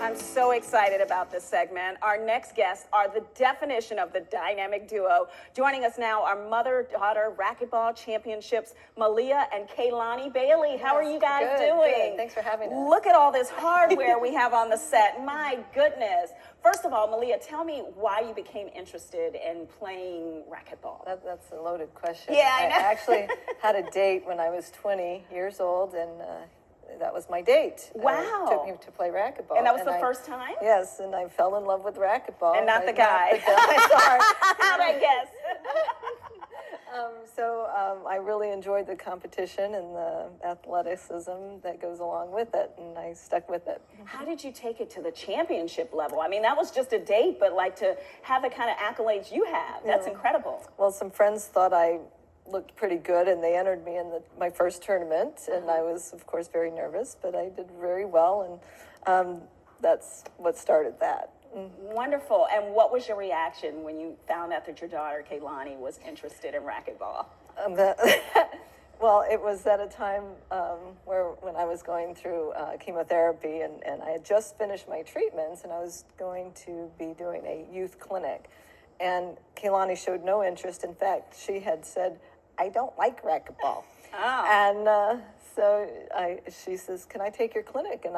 I'm so excited about this segment. Our next guests are the definition of the dynamic duo. Joining us now are mother-daughter racquetball championships, Malia and Kelani Bailey. How are you guys doing? Good. Thanks for having us. Look at all this hardware we have on the set. My goodness. First of all, Malia, tell me why you became interested in playing racquetball. That's a loaded question. Yeah, I know. I actually had a date when I was 20 years old, and that was my date. Wow. Took me to play racquetball. And that was the first time? Yes, and I fell in love with racquetball. And not the guy. Sorry. How'd I guess? I really enjoyed the competition and the athleticism that goes along with it, and I stuck with it. How did you take it to the championship level? I mean, that was just a date, but like to have the kind of accolades you have, that's incredible. Well, some friends thought I looked pretty good, and they entered me in my first tournament, and I was, of course, very nervous, but I did very well, and that's what started that. Wonderful. And what was your reaction when you found out that your daughter, Kelani, was interested in racquetball? Well, it was at a time when I was going through chemotherapy, and I had just finished my treatments, and I was going to be doing a youth clinic. And Kelani showed no interest. In fact, she had said, "I don't like racquetball." Oh. And she says, "Can I take your clinic?" And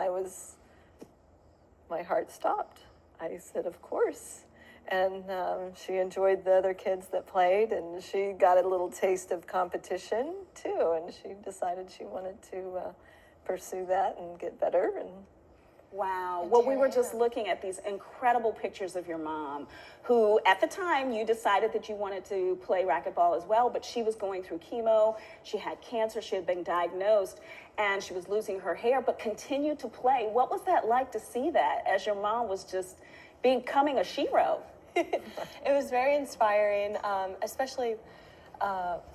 my heart stopped. I said, "Of course." And she enjoyed the other kids that played, and she got a little taste of competition too, and she decided she wanted to pursue that and get better. And wow. Well, we were just looking at these incredible pictures of your mom, who at the time you decided that you wanted to play racquetball as well, but she was going through chemo, she had cancer, she had been diagnosed, and she was losing her hair, but continued to play. What was that like to see that as your mom was just becoming a shero? It was very inspiring, especially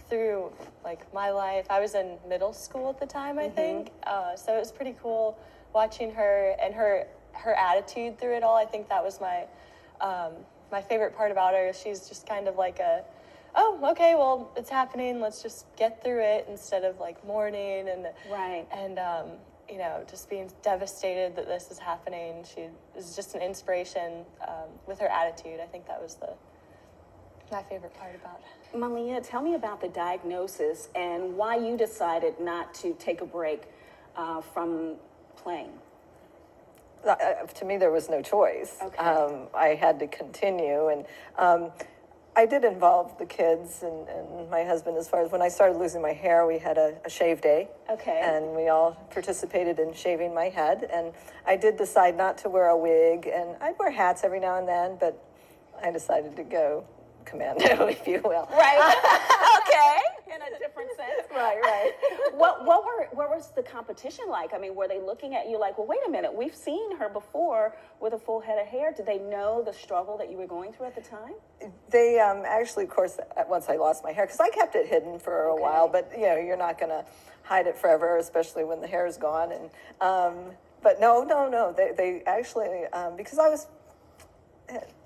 through like my life. I was in middle school at the time, I think, so it was pretty cool watching her and her attitude through it all. I think that was my favorite part about her. She's just kind of like oh, okay, well, it's happening, let's just get through it, instead of like mourning and just being devastated that this is happening. She is just an inspiration with her attitude. I think that was my favorite part about it. Malia, tell me about the diagnosis and why you decided not to take a break from playing. To me, there was no choice. Okay. I had to continue, and I did involve the kids and my husband as far as when I started losing my hair, we had a shave day. Okay. And we all participated in shaving my head. And I did decide not to wear a wig, and I'd wear hats every now and then, but I decided to go commando, if you will. Right. Okay. In a different sense. Right. What was the competition like? I mean, were they looking at you like, well, wait a minute, we've seen her before with a full head of hair. Did they know the struggle that you were going through at the time? They actually, of course, once I lost my hair, because I kept it hidden for a while, but you're not going to hide it forever, especially when the hair is gone. And but no, they actually, because I was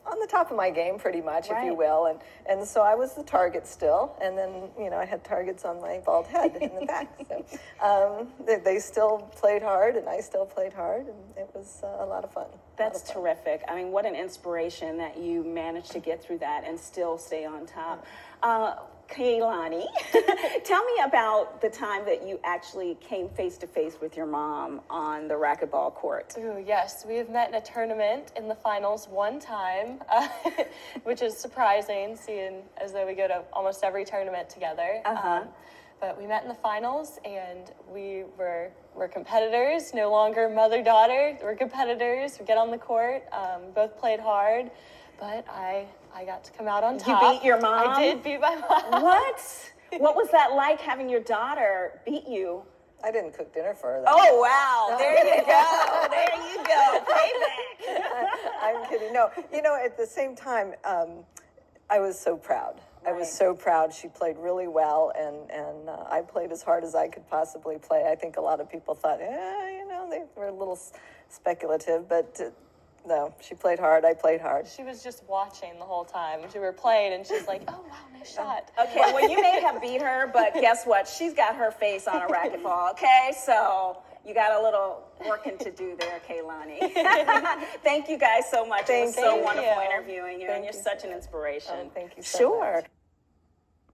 on the top of my game, pretty much, if you will, and so I was the target still, and then I had targets on my bald head in the back. So they still played hard, and I still played hard, and it was a lot of fun. That's terrific. I mean, what an inspiration that you managed to get through that and still stay on top. Kelani, tell me about the time that you actually came face-to-face with your mom on the racquetball court. Ooh, yes, we have met in a tournament in the finals one time, which is surprising, seeing as though we go to almost every tournament together. But we met in the finals, and we're competitors, no longer mother-daughter. We're competitors. We get on the court. Both played hard, but I got to come out on top. You beat your mom? I did beat my mom. What was that like, having your daughter beat you? I didn't cook dinner for her. Oh, wow. There you go. There you go. Payback. I'm kidding. No, at the same time, I was so proud. I was so proud. She played really well, and I played as hard as I could possibly play. I think a lot of people thought, they were a little speculative, but no, she played hard. I played hard. She was just watching the whole time. We were playing, and she's like, "Oh wow, nice shot." Okay, well, you may have beat her, but guess what? She's got her face on a racquetball. Okay, so You got a little working to do there, Kelani. Thank you guys so much. It was so Thank wonderful you. interviewing you, and you're such an inspiration. Thank you so Sure. much.